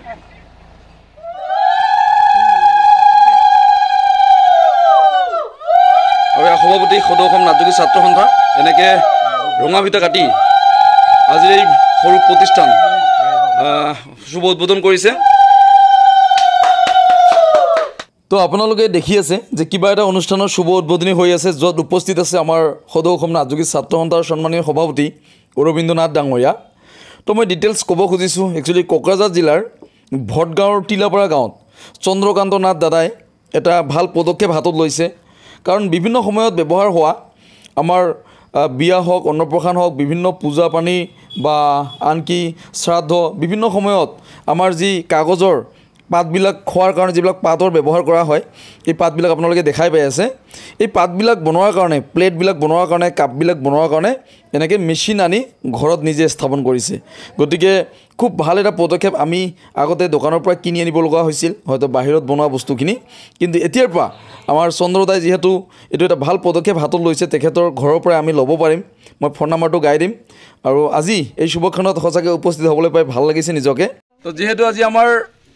আৰু সভাপতি সদৌ অসম নাট্যগীত ছাত্ৰ সন্থা এনেকৈ ৰঙা ফিটা কাটি আজি এই সৰু প্ৰতিষ্ঠান শুভ উদ্বোধন কৰিছে। তো আপোনালোকে দেখি আছে যে কিবা এটা অনুষ্ঠানৰ শুভ উদ্বোধনী হৈ আছে, য'ত উপস্থিত আছে আমাৰ সদৌ অসম নাট্যগীত ছাত্ৰ সন্থাৰ সন্মানীয় সভাপতি অৰবিন্দ নাথ ডাঙৰীয়া। তো মই ডিটেইলছ ক'ব খুজিছোঁ। একচুৱেলি কোকৰাঝাৰ জিলাৰ ভটগাঁৱৰ টিলাপাৰা গাঁৱত চন্দ্ৰকান্ত নাথ দাদাই এটা ভাল পদক্ষেপ হাতত লৈছে। কাৰণ বিভিন্ন সময়ত ব্যৱহাৰ হোৱা আমাৰ বিয়া হওক, অন্নপ্ৰসন্ন হওক, বিভিন্ন পূজা পানী বা আনকি শ্ৰাদ্ধ, বিভিন্ন সময়ত আমাৰ যি কাগজৰ পাতবিলাক খোৱাৰ কাৰণে যিবিলাক পাতৰ ব্যৱহাৰ কৰা হয়, এই পাতবিলাক আপোনালোকে দেখাই পাই আছে। এই পাতবিলাক বনোৱাৰ কাৰণে, প্লেটবিলাক বনোৱাৰ কাৰণে, কাপবিলাক বনোৱাৰ কাৰণে এনেকৈ মেচিন আনি ঘৰত নিজে স্থাপন কৰিছে। গতিকে খুব ভাল এটা পদক্ষেপ। আমি আগতে দোকানৰ পৰা কিনি আনিব লগা হৈছিল হয়তো বাহিৰত বনোৱা বস্তুখিনি, কিন্তু এতিয়াৰ পৰা আমাৰ চন্দ্ৰদাই যিহেতু এইটো এটা ভাল পদক্ষেপ হাতত লৈছে, তেখেতৰ ঘৰৰ পৰাই আমি ল'ব পাৰিম। মই ফোন নাম্বাৰটো গাই দিম। আৰু আজি এই শুভক্ষণত সঁচাকৈ উপস্থিত হ'বলৈ পাই ভাল লাগিছে নিজকে। তো যিহেতু আজি আমাৰ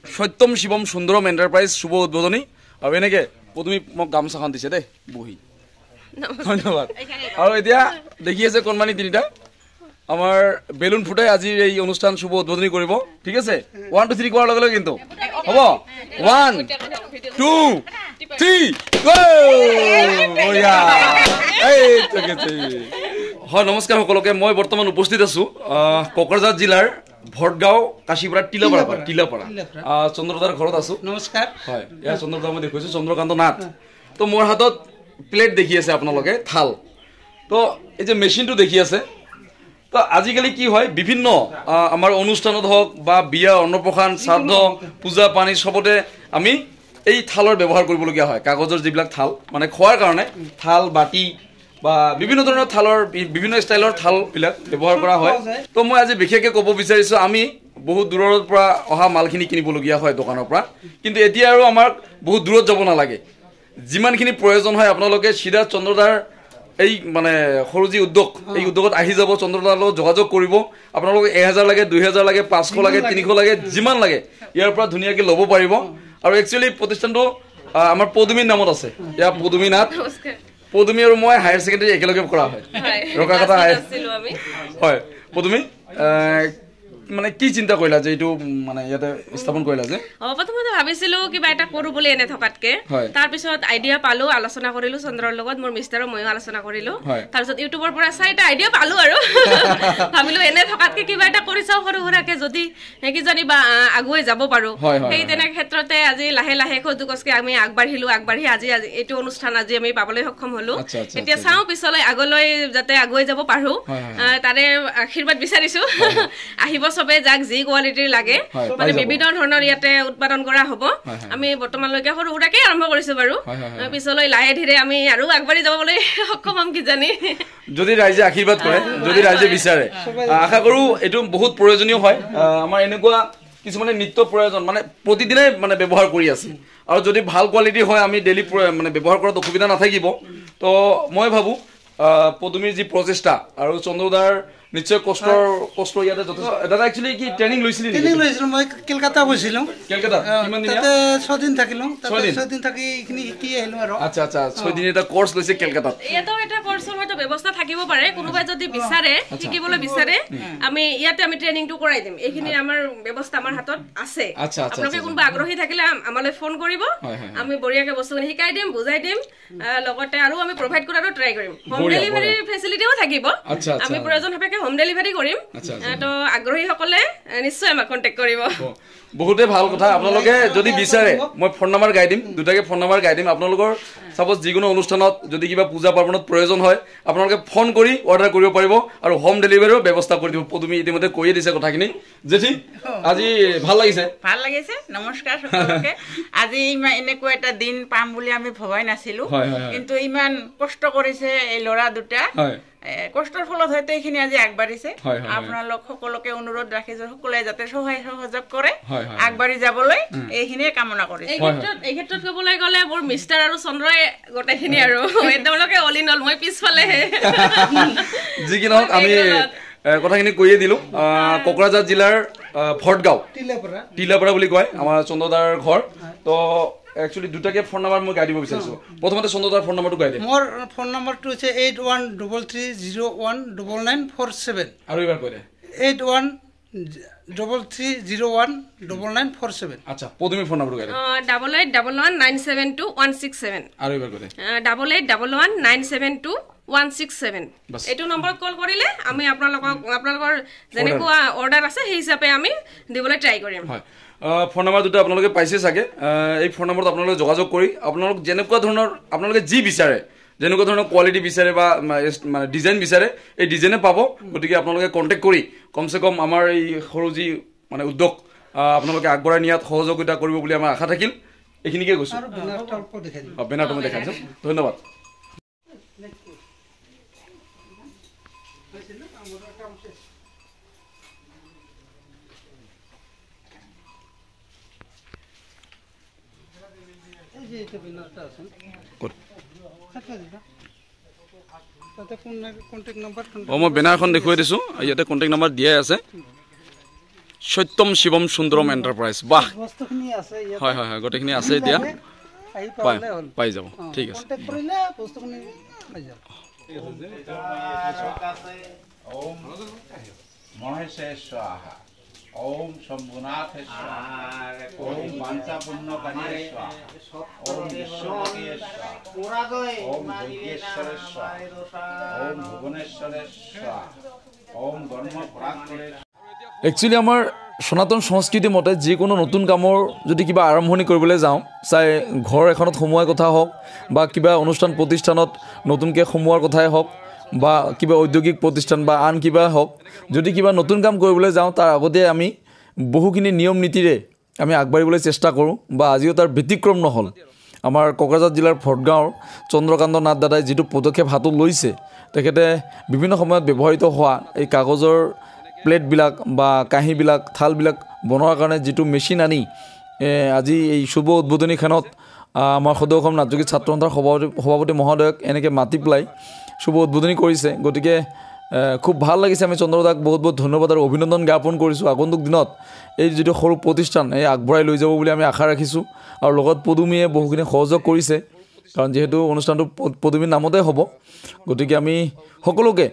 সত্যম শিৱম সুন্দৰম এণ্টাৰপ্ৰাইজ শুভ উদ্বোধনী, আৰু এনেকৈ তুমি মোক গামোচাখন দিছে দেই বহি, ধন্যবাদ। আৰু এতিয়া দেখি আছে কণমানি তিনিটা আমাৰ বেলুন ফুটাই আজি এই অনুষ্ঠান শুভ উদ্বোধনী কৰিব। ঠিক আছে, 1 2 3 কোৱাৰ লগে লগে কিন্তু হ'ব। 1 2 3 হয়। নমস্কাৰ সকলোকে। মই বৰ্তমান উপস্থিত আছোঁ কোকৰাঝাৰ জিলাৰ ভটগাঁও কাশীপাৰা টিলাপাৰা চন্দ্ৰদাৰ ঘৰত আছোঁ। নমস্কাৰ। হয়, ইয়াৰ চন্দ্ৰদা মই দেখুৱাইছোঁ, চন্দ্ৰকান্ত নাথ। তো মোৰ হাতত প্লেট দেখি আছে আপোনালোকে, থাল। তো এই যে মেচিনটো দেখি আছে, তো আজিকালি কি হয়, বিভিন্ন আমাৰ অনুষ্ঠানত হওক বা বিয়া, অন্নপ্ৰসন্ন, শ্ৰাদ্ধ, পূজা পানী চবতে আমি এই থালৰ ব্যৱহাৰ কৰিবলগীয়া হয়। কাগজৰ যিবিলাক থাল মানে খোৱাৰ কাৰণে, থাল বাতি বা বিভিন্ন ধৰণৰ থালৰ বিভিন্ন ষ্টাইলৰ থালবিলাক ব্যৱহাৰ কৰা হয়। তো মই আজি বিশেষকৈ ক'ব বিচাৰিছোঁ, আমি বহুত দূৰৰ পৰা অহা মালখিনি কিনিবলগীয়া হয় দোকানৰ পৰা, কিন্তু এতিয়া আৰু আমাক বহুত দূৰত যাব নালাগে। যিমানখিনি প্ৰয়োজন হয় আপোনালোকে চিধা চন্দ্ৰদাৰ এই মানে সৰু যি উদ্যোগ, এই উদ্যোগত আহি যাব, চন্দ্ৰদাৰ লগত যোগাযোগ কৰিব। আপোনালোকে 1000 লাগে, 2000 লাগে, 500 লাগে, 300 লাগে, যিমান লাগে ইয়াৰ পৰা ধুনীয়াকৈ ল'ব পাৰিব। আৰু একচুৱেলি প্ৰতিষ্ঠানটো আমাৰ পদুমীৰ নামত আছে। ইয়াৰ পদুমী নাথ, পদুমী আৰু মই হায়াৰ ছেকেণ্ডেৰী একেলগে কৰা হয়, ৰকাঘাটা হয়। পদুমী মানে কি চিন্তা কৰিলা যে এইটো মানে ইয়াতে স্থাপন কৰিলা যে? প্ৰথমতে ভাবিছিলোঁ কিবা এটা কৰোঁ বুলি এনে থকাতকে। তাৰপিছত আইডিয়া পালোঁ, আলোচনা কৰিলোঁ চন্দ্ৰৰ লগত, মোৰ মিষ্টাৰো ময়ো আলোচনা কৰিলোঁ। তাৰপিছত ইউটিউবৰ পৰা চাই এটা আইডিয়া পালোঁ আৰু ভাবিলোঁ এনে থকাতকে কিবা এটা কৰি চাওঁ সৰু সুৰাকৈ, যদি কিজানি বা আগুৱাই যাব পাৰোঁ। সেই তেনে ক্ষেত্ৰতে আজি লাহে লাহে খোজোখোজকৈ আমি আগবাঢ়ি আজি এইটো অনুষ্ঠান আজি আমি পাবলৈ সক্ষম হ'লোঁ। এতিয়া চাওঁ পিছলৈ আগলৈ যাতে আগুৱাই যাব পাৰোঁ, তাৰে আশীৰ্বাদ বিচাৰিছোঁ। আহিব চবে, যাক যি কোৱালিটিৰ লাগে, মানে বিভিন্ন ধৰণৰ ইয়াতে উৎপাদন কৰা হ'ব। আমি বৰ্তমানলৈকে সৰু সুৰাকে আৰম্ভ কৰিছোঁ বাৰু, পিছলৈ লাহে ধীৰে আমি আৰু আগবাঢ়ি যাবলৈ সক্ষম হ'ম কিজানি, যদি ৰাইজে আশীৰ্বাদ কৰে, যদি ৰাইজে বিচাৰে। আশা কৰোঁ এইটো বহুত প্ৰয়োজনীয় হয়। আমাৰ এনেকুৱা কিছুমানে নিত্য প্ৰয়োজন মানে প্ৰতিদিনে মানে ব্যৱহাৰ কৰি আছে, আৰু যদি ভাল কোৱালিটি হয় আমি ডেইলি মানে ব্যৱহাৰ কৰাত অসুবিধা নাথাকিব। তো মই ভাবোঁ পদুমীৰ যি প্ৰচেষ্টা আৰু চন্দ্ৰদাৰ নিশ্চয় কষ্ট ইয়াতে যথেষ্ট। দাদা একচুৱেলি কি ট্ৰেইনিং লৈছিলি? ট্ৰেইনিং লৈছিলোঁ, মই কলকাতা গৈছিলোঁ। কলকাতা কিমান দিন? তাতে 6 দিন থাকিলোঁ। 6 দিন থাকি এইখিনি শিকি আহিলোঁ আৰু। আচ্ছা 6 দিন এটা কোৰ্চ লৈছে কলকাতাত। ইয়াতো এটা কোৰ্চৰ হয়তো ব্যৱস্থা থাকিব পাৰে, কোনোবাই যদি বিচাৰে, শিকিবলৈ বিচাৰে, আমি ইয়াতে আমি ট্ৰেইনিংটো কৰাই দিম। এইখিনি আমাৰ ব্যৱস্থা আমাৰ হাতত আছে। আপোনালোকে কোনোবা আগ্ৰহী থাকিলে আমালৈ ফোন কৰিব, আমি বঢ়িয়াকৈ বস্তুখিনি শিকাই দিম, বুজাই দিম, লগতে আৰু আমি প্ৰভাইড কৰাৰো ট্ৰাই কৰিম। হোম ডেলিভাৰী ফেচিলিটিও থাকিব, আমি প্ৰয়োজন সাপেক্ষে হোম ডেলিভাৰী কৰিম। তো আগ্ৰহীসকলে নিশ্চয় আমাক কণ্টেক্ট কৰিব। বহুতে ভাল কথা। আপোনালোকে যদি বিচাৰে মই ফোন নাম্বাৰ গাই দিম, দুটাকে ফোন নাম্বাৰ গাই দিম। আপোনালোকৰ সাপোজ যিকোনো অনুষ্ঠানত যদি কিবা পূজা পাৰ্বণত প্ৰয়োজন হয় আপোনালোকে ফোন কৰি অৰ্ডাৰ কৰিব পাৰিব, আৰু হোম ডেলিভাৰীও ব্যৱস্থা কৰি দিব। তুমি ইতিমধ্যে কৈয়ে দিছে কথাখিনি। জেঠি আজি ভাল লাগিছে? ভাল লাগিছে। নমস্কাৰ সকলোকে। আজি ইমান এনেকুৱা এটা দিন পাম বুলি আমি ভবাই নাছিলোঁ, কিন্তু ইমান কষ্ট কৰিছে এই ল'ৰা দুটা। কষ্টৰ ফলত হয়তো এইখিনি আজি আগবাঢ়িছে। আপোনালোক সকলোকে অনুৰোধ ৰাখিছোঁ, সকলোৱে যাতে সহায় সহযোগ কৰে আগবাঢ়ি যাবলৈ, এইখিনিয়ে কামনা কৰিছোঁ। এই ক্ষেত্ৰত ক'বলৈ গ'লে মোৰ মিষ্টাৰ আৰু চন্দ্ৰই গোটেইখিনি আৰু তেওঁলোকে অল ইন অল, মই পিছফালেহে। যি কি নহওক আমি কথাখিনি কৈয়ে দিলোঁ। কোকৰাঝাৰ জিলাৰ ভটগাঁও টিলাপাৰা বুলি কয় আমাৰ চন্দ্ৰদাৰ ঘৰ তো একচুৱেলি দুটাকে ফোন নাম্বাৰ মই গাই দিব বিচাৰিছোঁ প্ৰথমতে চন্দ্ৰদাৰ ফোন নাম্বাৰটো গাই দিয়ে মোৰ ফোন নম্বৰটো হৈছে 8133019947 আৰু এবাৰ কৈ দে 8133019947 আচ্ছা পদুমীৰ ফোন নাম্বাৰটো গাই দে 8811972167 আৰু এবাৰ কৈ দে 8811972167 এইটো নম্বৰত কল কৰিলে আমি আপোনালোকৰ যেনেকুৱা অৰ্ডাৰ আছে সেই হিচাপে আমি দিবলৈ ট্ৰাই কৰিম হয় ফোন নাম্বাৰ দুটা আপোনালোকে পাইছে চাগে এই ফোন নম্বৰত আপোনালোকে যোগাযোগ কৰি আপোনালোক যেনেকুৱা ধৰণৰ আপোনালোকে যি বিচাৰে যেনেকুৱা ধৰণৰ কোৱালিটি বিচাৰে বা মানে ডিজাইন বিচাৰে এই ডিজাইনে পাব গতিকে আপোনালোকে কণ্টেক্ট কৰি কমচে কম আমাৰ এই সৰু যি মানে উদ্যোগ আপোনালোকে আগবঢ়াই নিয়াত সহযোগিতা কৰিব বুলি আমাৰ আশা থাকিল এইখিনিকে কৈছোঁ বেনাৰটো মই দেখাইছোঁ ধন্যবাদ মই বেনাৰখন দেখুৱাই দিছোঁ ইয়াতে কণ্টেক্ট নাম্বাৰ দিয়াই আছে সত্যম শিৱম সুন্দৰম এণ্টাৰপ্ৰাইজ বাহ হয় হয় হয় গোটেইখিনি আছে এতিয়া পাই যাব ঠিক আছে ओम शंभुनाथ ओम पांचापुण्यकार्य ओम विश्वकर्मे ओम योगेश्वर ओम भुवनेश्वर ओम गणपराक्रे একচুৱেলি আমাৰ সনাতন সংস্কৃতি মতে যিকোনো নতুন কামৰ যদি কিবা আৰম্ভণি কৰিবলৈ যাওঁ চাই ঘৰ এখনত সোমোৱাৰ কথা হওক বা কিবা অনুষ্ঠান প্ৰতিষ্ঠানত নতুনকৈ সোমোৱাৰ কথাই হওক বা কিবা ঔদ্যোগিক প্ৰতিষ্ঠান বা আন কিবা হওক যদি কিবা নতুন কাম কৰিবলৈ যাওঁ তাৰ আগতে আমি বহুখিনি নিয়ম নীতিৰে আমি আগবাঢ়িবলৈ চেষ্টা কৰোঁ বা আজিও তাৰ ব্যতিক্ৰম নহ'ল আমাৰ কোকৰাঝাৰ জিলাৰ ভটগাঁৱৰ চন্দ্ৰকান্ত নাথ দাদাই যিটো পদক্ষেপ হাতত লৈছে তেখেতে বিভিন্ন সময়ত ব্যৱহৃত হোৱা এই কাগজৰ প্লেটবিলাক বা কাঁহীবিলাক থালবিলাক বনোৱাৰ কাৰণে যিটো মেচিন আনি আজি এই শুভ উদ্বোধনীখনত আমাৰ সদৌ অসম নাট্যগীত ছাত্ৰ সন্থাৰ সভাপতি মহোদয়ক এনেকৈ মাতি পেলাই শুভ উদ্বোধনী কৰিছে গতিকে খুব ভাল লাগিছে আমি চন্দ্ৰদাক বহুত বহুত ধন্যবাদ আৰু অভিনন্দন জ্ঞাপন কৰিছোঁ আগন্তুক দিনত এই যিটো সৰু প্ৰতিষ্ঠান এই আগবঢ়াই লৈ যাব বুলি আমি আশা ৰাখিছোঁ আৰু লগত পদুমীয়ে বহুখিনি সহযোগ কৰিছে কাৰণ যিহেতু অনুষ্ঠানটো পদুমীৰ নামতে হ'ব গতিকে আমি সকলোকে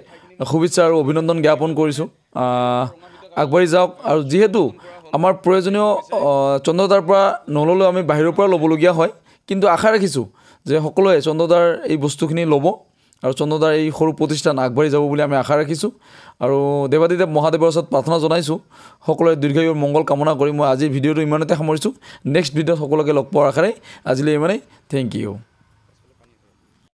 শুভেচ্ছা আৰু অভিনন্দন জ্ঞাপন কৰিছোঁ আগবাঢ়ি যাওক আৰু যিহেতু আমাৰ প্ৰয়োজনীয় চন্দ্ৰদাৰ পৰা নল'লেও আমি বাহিৰৰ পৰা ল'বলগীয়া হয় কিন্তু আশা ৰাখিছোঁ যে সকলোৱে চন্দ্ৰদাৰ এই বস্তুখিনি ল'ব আৰু চন্দ্ৰদাৰ এই সৰু প্ৰতিষ্ঠান আগবাঢ়ি যাব বুলি আমি আশা ৰাখিছোঁ আৰু দেৱাদিদেৱ মহাদেৱৰ ওচৰত প্ৰাৰ্থনা জনাইছোঁ সকলোৰে দীৰ্ঘায়ুৰ মংগল কামনা কৰি মই আজিৰ ভিডিঅ'টো ইমানতে সামৰিছোঁ নেক্সট ভিডিঅ'ত সকলোকে লগ পোৱাৰ আশাৰে আজিলৈ ইমানেই থেংক ইউ